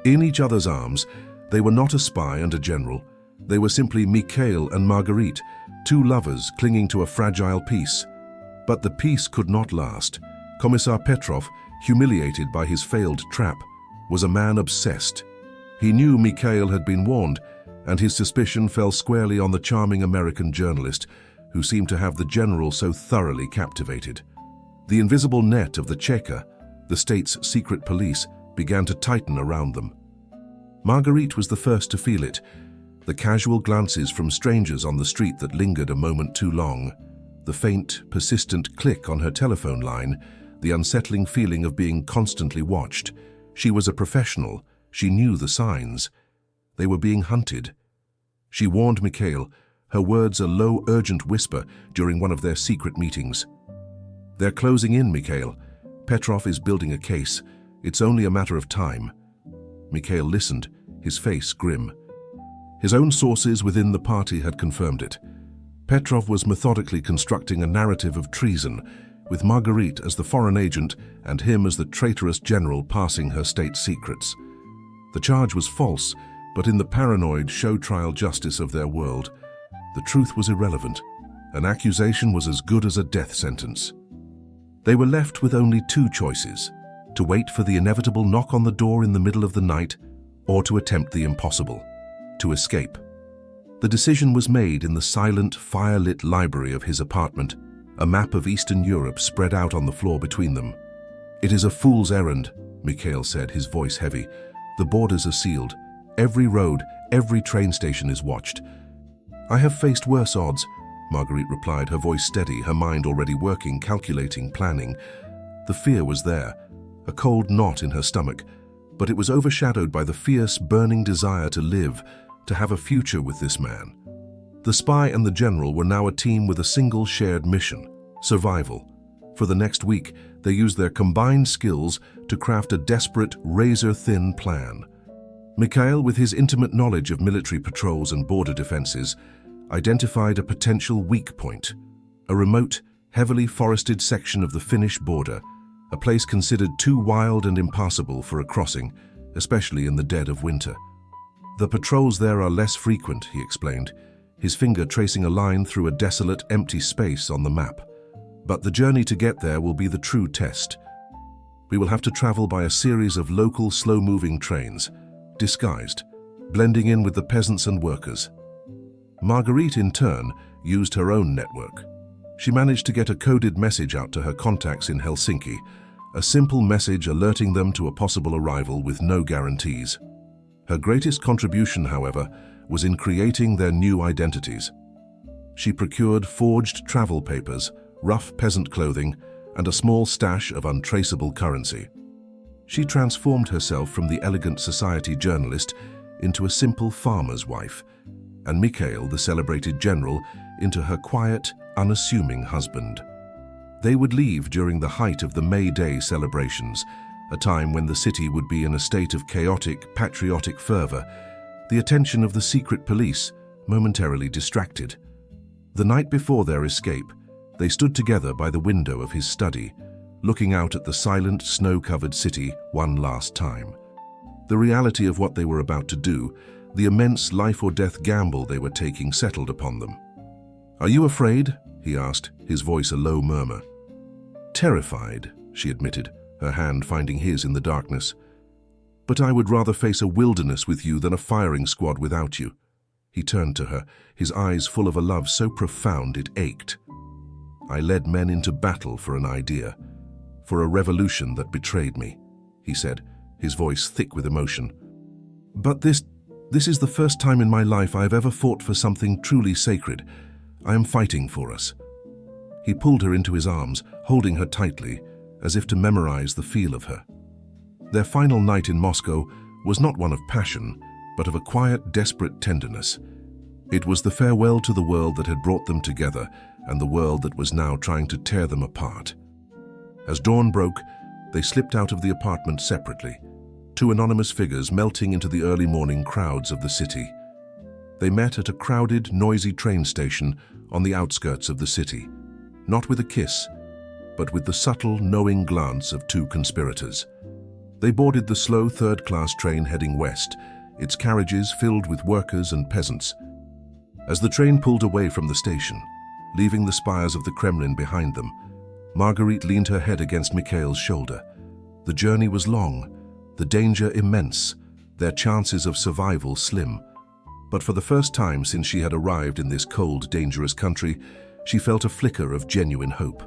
In each other's arms, they were not a spy and a general. They were simply Mikhail and Marguerite, two lovers clinging to a fragile peace. But the peace could not last. Commissar Petrov, humiliated by his failed trap, was a man obsessed. He knew Mikhail had been warned, and his suspicion fell squarely on the charming American journalist who seemed to have the general so thoroughly captivated. The invisible net of the Cheka, the state's secret police, began to tighten around them. Marguerite was the first to feel it. The casual glances from strangers on the street that lingered a moment too long, the faint, persistent click on her telephone line, the unsettling feeling of being constantly watched. She was a professional. She knew the signs. They were being hunted. She warned Mikhail, her words a low, urgent whisper during one of their secret meetings. "They're closing in, Mikhail. Petrov is building a case. It's only a matter of time." Mikhail listened, his face grim. His own sources within the party had confirmed it. Petrov was methodically constructing a narrative of treason, with Marguerite as the foreign agent and him as the traitorous general passing her state secrets. The charge was false, but in the paranoid show-trial justice of their world, the truth was irrelevant. An accusation was as good as a death sentence. They were left with only two choices: to wait for the inevitable knock on the door in the middle of the night, or to attempt the impossible, to escape. The decision was made in the silent, fire-lit library of his apartment, a map of Eastern Europe spread out on the floor between them. "It is a fool's errand," Mikhail said, his voice heavy. "The borders are sealed. Every road, every train station is watched." "I have faced worse odds," Marguerite replied, her voice steady, her mind already working, calculating, planning. The fear was there, a cold knot in her stomach, but it was overshadowed by the fierce, burning desire to live, to have a future with this man. The spy and the general were now a team with a single shared mission: survival. For the next week, they used their combined skills to craft a desperate, razor-thin plan. Mikhail, with his intimate knowledge of military patrols and border defenses, identified a potential weak point: a remote, heavily forested section of the Finnish border, a place considered too wild and impassable for a crossing, especially in the dead of winter. "The patrols there are less frequent," he explained, his finger tracing a line through a desolate, empty space on the map. "But the journey to get there will be the true test. We will have to travel by a series of local, slow-moving trains, disguised, blending in with the peasants and workers." Marguerite, in turn, used her own network. She managed to get a coded message out to her contacts in Helsinki, a simple message alerting them to a possible arrival with no guarantees. Her greatest contribution, however, was in creating their new identities. She procured forged travel papers, rough peasant clothing, and a small stash of untraceable currency. She transformed herself from the elegant society journalist into a simple farmer's wife, and Mikhail, the celebrated general, into her quiet, unassuming husband. They would leave during the height of the May Day celebrations, a time when the city would be in a state of chaotic, patriotic fervor, the attention of the secret police momentarily distracted. The night before their escape, they stood together by the window of his study, looking out at the silent, snow-covered city one last time. The reality of what they were about to do, the immense life-or-death gamble they were taking, settled upon them. "Are you afraid?" he asked, his voice a low murmur. "Terrified," she admitted, her hand finding his in the darkness. "But I would rather face a wilderness with you than a firing squad without you." He turned to her, his eyes full of a love so profound it ached. "I led men into battle for an idea, for a revolution that betrayed me," he said, his voice thick with emotion. "But this is the first time in my life I have ever fought for something truly sacred. I am fighting for us." He pulled her into his arms, holding her tightly, as if to memorize the feel of her. Their final night in Moscow was not one of passion, but of a quiet, desperate tenderness. It was the farewell to the world that had brought them together and the world that was now trying to tear them apart. As dawn broke, They slipped out of the apartment separately, two anonymous figures melting into the early morning crowds of the city. They met at a crowded, noisy train station on the outskirts of the city, not with a kiss, but with the subtle, knowing glance of two conspirators. They boarded the slow third-class train heading west, its carriages filled with workers and peasants. As the train pulled away from the station, leaving the spires of the Kremlin behind them, Marguerite leaned her head against Mikhail's shoulder. The journey was long, the danger immense, their chances of survival slim. But for the first time since she had arrived in this cold, dangerous country, she felt a flicker of genuine hope.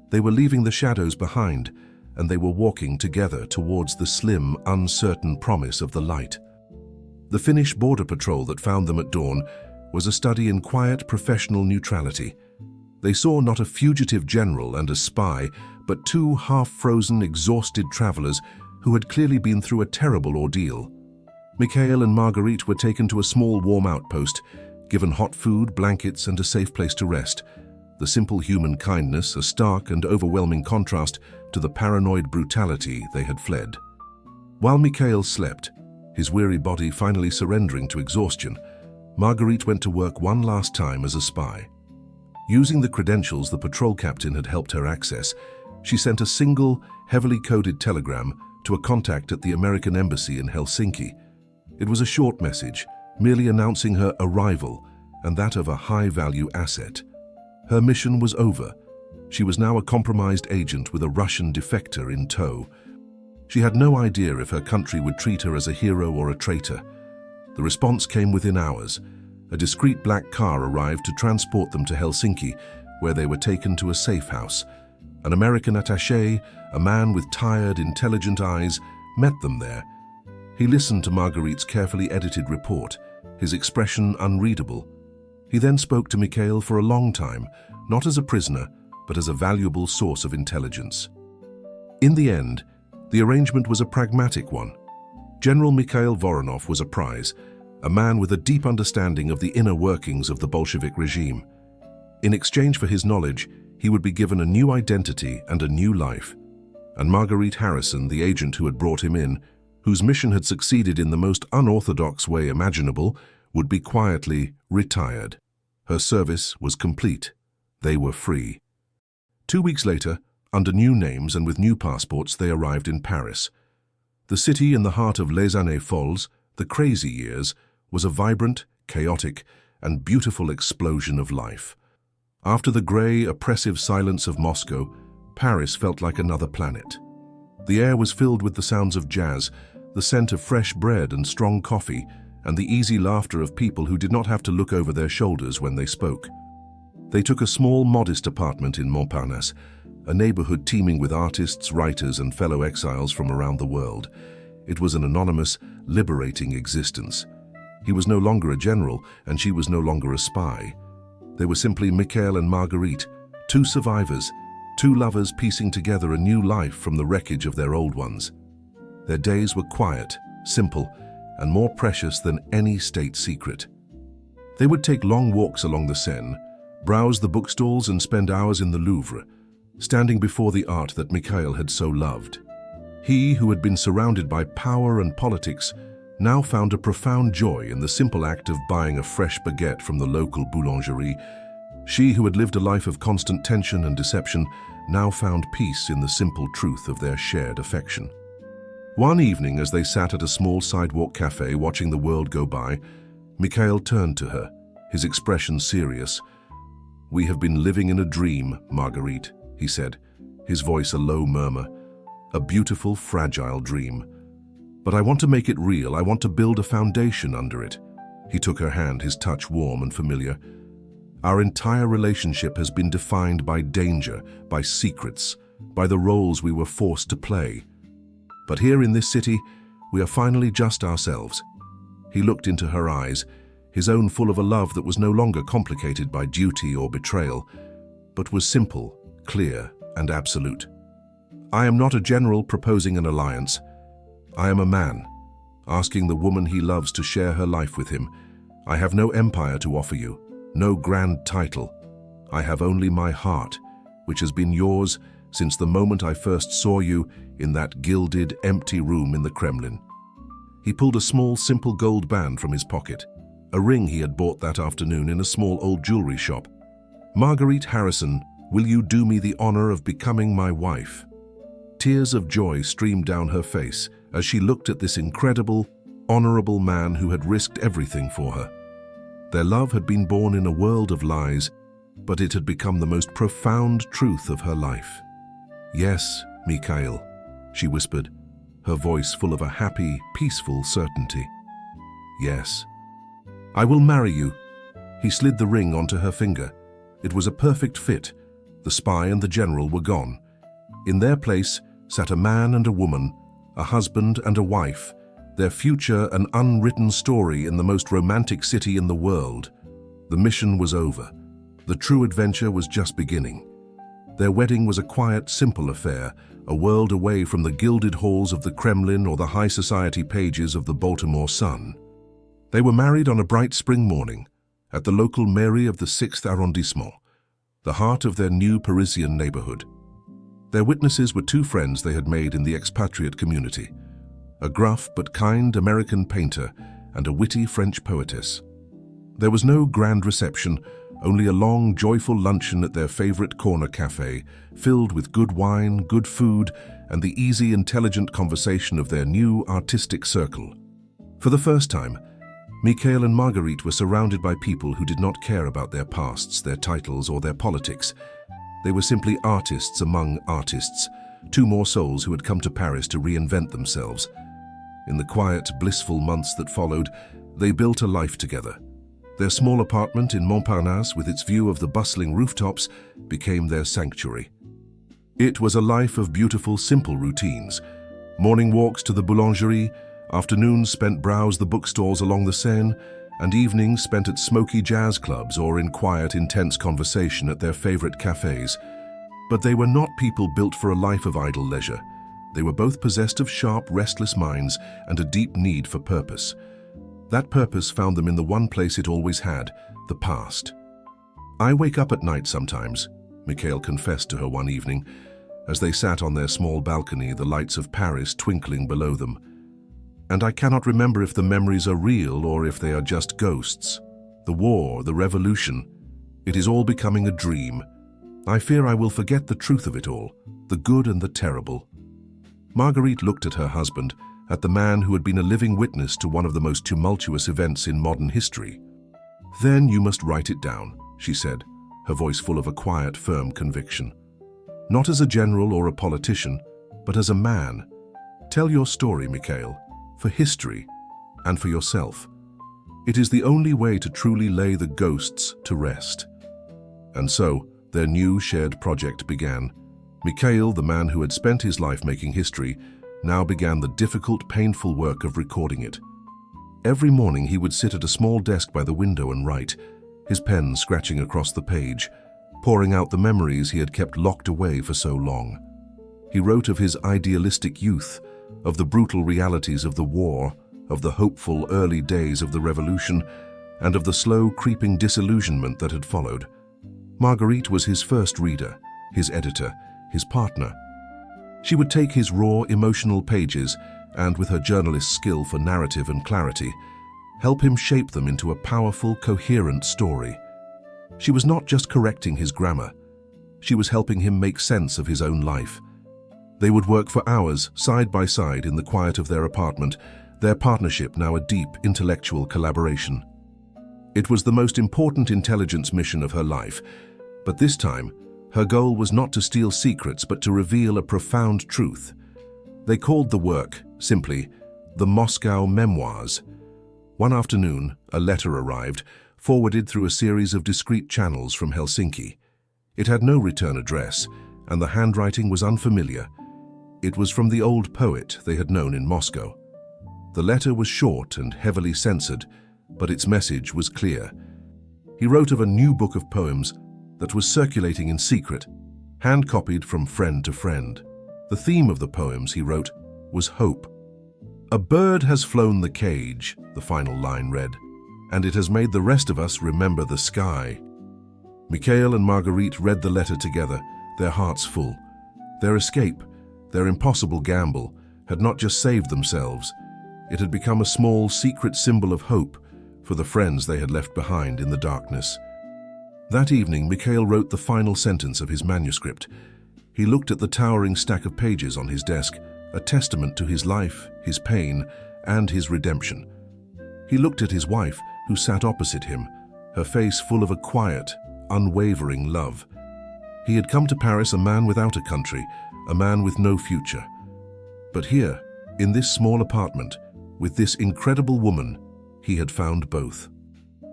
They were leaving the shadows behind, and they were walking together towards the slim, uncertain promise of the light. The Finnish border patrol that found them at dawn was a study in quiet, professional neutrality. They saw not a fugitive general and a spy, but two half-frozen, exhausted travelers who had clearly been through a terrible ordeal. Mikhail and Marguerite were taken to a small warm outpost, given hot food, blankets, and a safe place to rest. The simple human kindness, a stark and overwhelming contrast to the paranoid brutality they had fled. While Mikhail slept, his weary body finally surrendering to exhaustion, Marguerite went to work one last time as a spy. Using the credentials the patrol captain had helped her access, she sent a single, heavily coded telegram to a contact at the American embassy in Helsinki. It was a short message, merely announcing her arrival and that of a high-value asset. Her mission was over. She was now a compromised agent with a Russian defector in tow. She had no idea if her country would treat her as a hero or a traitor. The response came within hours. A discreet black car arrived to transport them to Helsinki, where they were taken to a safe house. An American attaché, a man with tired, intelligent eyes, met them there. He listened to Marguerite's carefully edited report, his expression unreadable. He then spoke to Mikhail for a long time, not as a prisoner, but as a valuable source of intelligence. In the end, the arrangement was a pragmatic one. General Mikhail Voronov was a prize, a man with a deep understanding of the inner workings of the Bolshevik regime. In exchange for his knowledge, he would be given a new identity and a new life. And Marguerite Harrison, the agent who had brought him in, whose mission had succeeded in the most unorthodox way imaginable, would be quietly retired. Her service was complete. They were free. 2 weeks later, under new names and with new passports, they arrived in Paris. The city in the heart of Les Années Folles, the crazy years, was a vibrant, chaotic, and beautiful explosion of life. After the grey, oppressive silence of Moscow, Paris felt like another planet. The air was filled with the sounds of jazz, the scent of fresh bread and strong coffee, and the easy laughter of people who did not have to look over their shoulders when they spoke. They took a small, modest apartment in Montparnasse, a neighborhood teeming with artists, writers, and fellow exiles from around the world. It was an anonymous, liberating existence. He was no longer a general, and she was no longer a spy. They were simply Mikhail and Marguerite, two survivors, two lovers piecing together a new life from the wreckage of their old ones. Their days were quiet, simple, and more precious than any state secret. They would take long walks along the Seine, browse the bookstalls, and spend hours in the Louvre, standing before the art that Mikhail had so loved. He, who had been surrounded by power and politics, now found a profound joy in the simple act of buying a fresh baguette from the local boulangerie. She, who had lived a life of constant tension and deception, now found peace in the simple truth of their shared affection. One evening, as they sat at a small sidewalk cafe watching the world go by, Mikhail turned to her, his expression serious. "We have been living in a dream, Marguerite," he said, his voice a low murmur. "A beautiful, fragile dream. But I want to make it real. I want to build a foundation under it." He took her hand, his touch warm and familiar. "Our entire relationship has been defined by danger, by secrets, by the roles we were forced to play. But here in this city, we are finally just ourselves." He looked into her eyes, his own full of a love that was no longer complicated by duty or betrayal, but was simple, clear, and absolute. "I am not a general proposing an alliance. I am a man, asking the woman he loves to share her life with him. I have no empire to offer you, no grand title. I have only my heart, which has been yours since the moment I first saw you in that gilded, empty room in the Kremlin." He pulled a small, simple gold band from his pocket, a ring he had bought that afternoon in a small old jewelry shop. "Marguerite Harrison, will you do me the honor of becoming my wife?" Tears of joy streamed down her face as she looked at this incredible, honorable man who had risked everything for her. Their love had been born in a world of lies, but it had become the most profound truth of her life. "Yes, Mikhail," she whispered, her voice full of a happy, peaceful certainty. "Yes. I will marry you." He slid the ring onto her finger. It was a perfect fit. The spy and the general were gone. In their place sat a man and a woman, a husband and a wife, their future an unwritten story in the most romantic city in the world. The mission was over. The true adventure was just beginning. Their wedding was a quiet, simple affair, a world away from the gilded halls of the Kremlin or the high society pages of the Baltimore Sun. They were married on a bright spring morning at the local mairie of the 6th arrondissement, the heart of their new Parisian neighborhood. Their witnesses were two friends they had made in the expatriate community, a gruff but kind American painter and a witty French poetess. There was no grand reception, only a long, joyful luncheon at their favorite corner cafe, filled with good wine, good food, and the easy, intelligent conversation of their new artistic circle. For the first time, Mikhail and Marguerite were surrounded by people who did not care about their pasts, their titles, or their politics. They were simply artists among artists, two more souls who had come to Paris to reinvent themselves. In the quiet, blissful months that followed, they built a life together. Their small apartment in Montparnasse, with its view of the bustling rooftops, became their sanctuary. It was a life of beautiful, simple routines. Morning walks to the boulangerie, afternoons spent browse the bookstores along the Seine, and evenings spent at smoky jazz clubs or in quiet, intense conversation at their favorite cafes. But they were not people built for a life of idle leisure. They were both possessed of sharp, restless minds and a deep need for purpose. That purpose found them in the one place it always had, the past. "I wake up at night sometimes," Mikhail confessed to her one evening, as they sat on their small balcony, the lights of Paris twinkling below them. "And I cannot remember if the memories are real or if they are just ghosts. The war, the revolution, it is all becoming a dream. I fear I will forget the truth of it all, the good and the terrible." Marguerite looked at her husband, at the man who had been a living witness to one of the most tumultuous events in modern history. "Then you must write it down," she said, her voice full of a quiet, firm conviction. "Not as a general or a politician, but as a man. Tell your story, Mikhail, for history and for yourself. It is the only way to truly lay the ghosts to rest." And so, their new shared project began. Mikhail, the man who had spent his life making history, now began the difficult, painful work of recording it. Every morning he would sit at a small desk by the window and write, his pen scratching across the page, pouring out the memories he had kept locked away for so long. He wrote of his idealistic youth, of the brutal realities of the war, of the hopeful early days of the revolution, and of the slow, creeping disillusionment that had followed. Marguerite was his first reader, his editor, his partner. She would take his raw, emotional pages and, with her journalist's skill for narrative and clarity, help him shape them into a powerful, coherent story. She was not just correcting his grammar. She was helping him make sense of his own life. They would work for hours, side by side, in the quiet of their apartment, their partnership now a deep, intellectual collaboration. It was the most important intelligence mission of her life, but this time, her goal was not to steal secrets, but to reveal a profound truth. They called the work, simply, the Moscow Memoirs. One afternoon, a letter arrived, forwarded through a series of discreet channels from Helsinki. It had no return address, and the handwriting was unfamiliar. It was from the old poet they had known in Moscow. The letter was short and heavily censored, but its message was clear. He wrote of a new book of poems that was circulating in secret, hand-copied from friend to friend. The theme of the poems, he wrote, was hope. "A bird has flown the cage," the final line read, "and it has made the rest of us remember the sky." Mikhail and Marguerite read the letter together, their hearts full. Their escape, their impossible gamble, had not just saved themselves, it had become a small, secret symbol of hope for the friends they had left behind in the darkness. That evening, Mikhail wrote the final sentence of his manuscript. He looked at the towering stack of pages on his desk, a testament to his life, his pain, and his redemption. He looked at his wife, who sat opposite him, her face full of a quiet, unwavering love. He had come to Paris a man without a country, a man with no future. But here, in this small apartment, with this incredible woman, he had found both.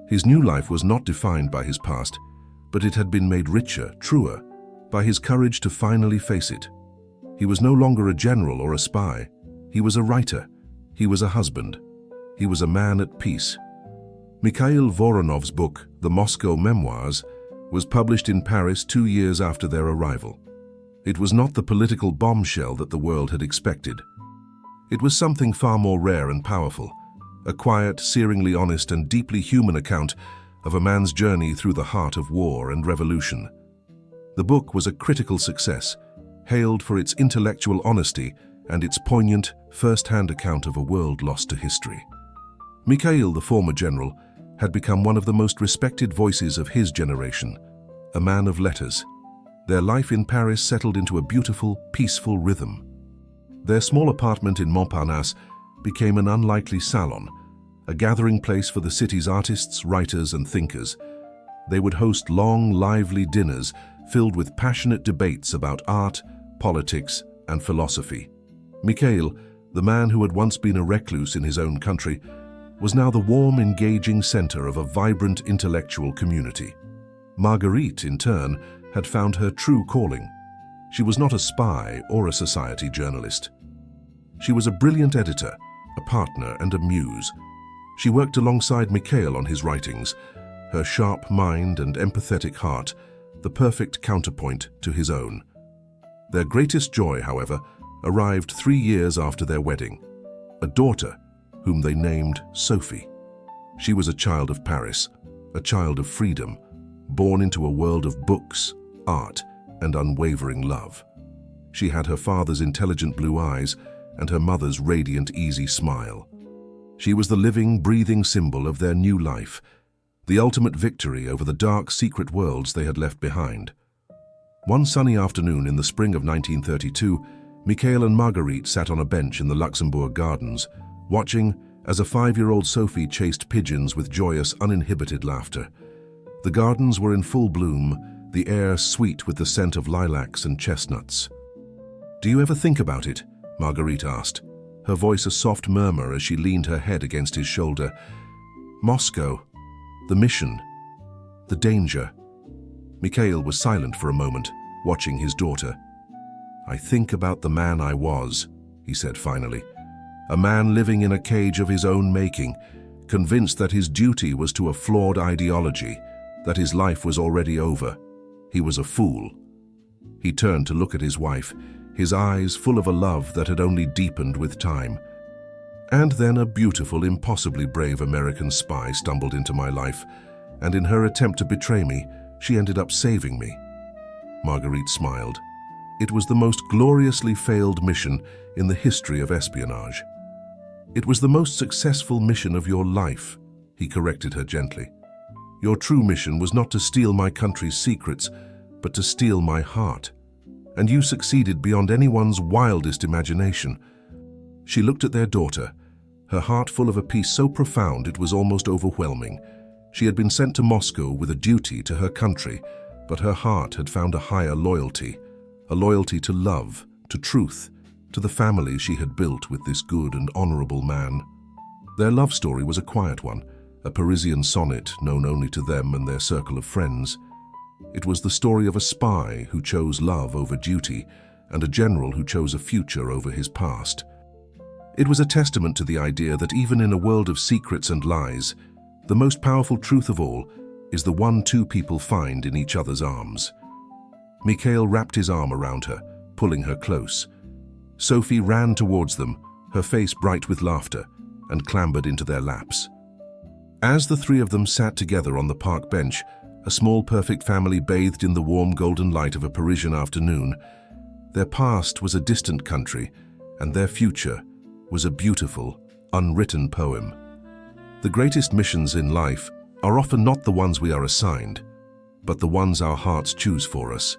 His new life was not defined by his past, but it had been made richer, truer, by his courage to finally face it. He was no longer a general or a spy. He was a writer. He was a husband. He was a man at peace. Mikhail Voronov's book, The Moscow Memoirs, was published in Paris 2 years after their arrival. It was not the political bombshell that the world had expected. It was something far more rare and powerful, a quiet, searingly honest and deeply human account of a man's journey through the heart of war and revolution. The book was a critical success, hailed for its intellectual honesty and its poignant, first-hand account of a world lost to history. Mikhail, the former general, had become one of the most respected voices of his generation, a man of letters. Their life in Paris settled into a beautiful, peaceful rhythm. Their small apartment in Montparnasse became an unlikely salon, a gathering place for the city's artists, writers, and thinkers. They would host long, lively dinners filled with passionate debates about art, politics, and philosophy. Mikhail, the man who had once been a recluse in his own country, was now the warm, engaging center of a vibrant intellectual community. Marguerite, in turn, had found her true calling. She was not a spy or a society journalist. She was a brilliant editor, a partner, and a muse. She worked alongside Mikhail on his writings, her sharp mind and empathetic heart, the perfect counterpoint to his own. Their greatest joy, however, arrived 3 years after their wedding, a daughter whom they named Sophie. She was a child of Paris, a child of freedom, born into a world of books, art, and unwavering love. She had her father's intelligent blue eyes and her mother's radiant, easy smile. She was the living, breathing symbol of their new life, the ultimate victory over the dark, secret worlds they had left behind. One sunny afternoon in the spring of 1932, Mikhail and Marguerite sat on a bench in the Luxembourg Gardens, watching as a 5-year-old Sophie chased pigeons with joyous, uninhibited laughter. The gardens were in full bloom, the air sweet with the scent of lilacs and chestnuts. "Do you ever think about it?" Marguerite asked, her voice a soft murmur as she leaned her head against his shoulder. "Moscow, the mission, the danger." Mikhail was silent for a moment, watching his daughter. "I think about the man I was," he said finally. "A man living in a cage of his own making, convinced that his duty was to a flawed ideology, that his life was already over. He was a fool." He turned to look at his wife, his eyes full of a love that had only deepened with time. "And then a beautiful, impossibly brave American spy stumbled into my life, and in her attempt to betray me, she ended up saving me." Marguerite smiled. "It was the most gloriously failed mission in the history of espionage." "It was the most successful mission of your life," he corrected her gently. "Your true mission was not to steal my country's secrets, but to steal my heart. And you succeeded beyond anyone's wildest imagination." She looked at their daughter, her heart full of a peace so profound it was almost overwhelming. She had been sent to Moscow with a duty to her country, but her heart had found a higher loyalty, a loyalty to love, to truth, to the family she had built with this good and honorable man. Their love story was a quiet one, a Parisian sonnet known only to them and their circle of friends. It was the story of a spy who chose love over duty and a general who chose a future over his past. It was a testament to the idea that even in a world of secrets and lies, the most powerful truth of all is the one two people find in each other's arms. Mikhail wrapped his arm around her, pulling her close. Sophie ran towards them, her face bright with laughter, and clambered into their laps. As the three of them sat together on the park bench, a small perfect family bathed in the warm golden light of a Parisian afternoon, Their past was a distant country, and their future was a beautiful, unwritten poem. The greatest missions in life are often not the ones we are assigned, but the ones our hearts choose for us.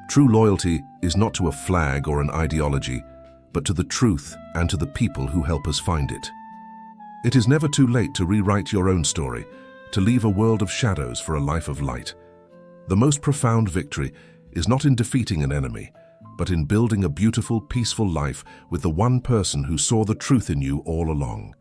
True loyalty is not to a flag or an ideology, but to the truth and to the people who help us find it. It is never too late to rewrite your own story, to leave a world of shadows for a life of light. The most profound victory is not in defeating an enemy, but in building a beautiful, peaceful life with the one person who saw the truth in you all along.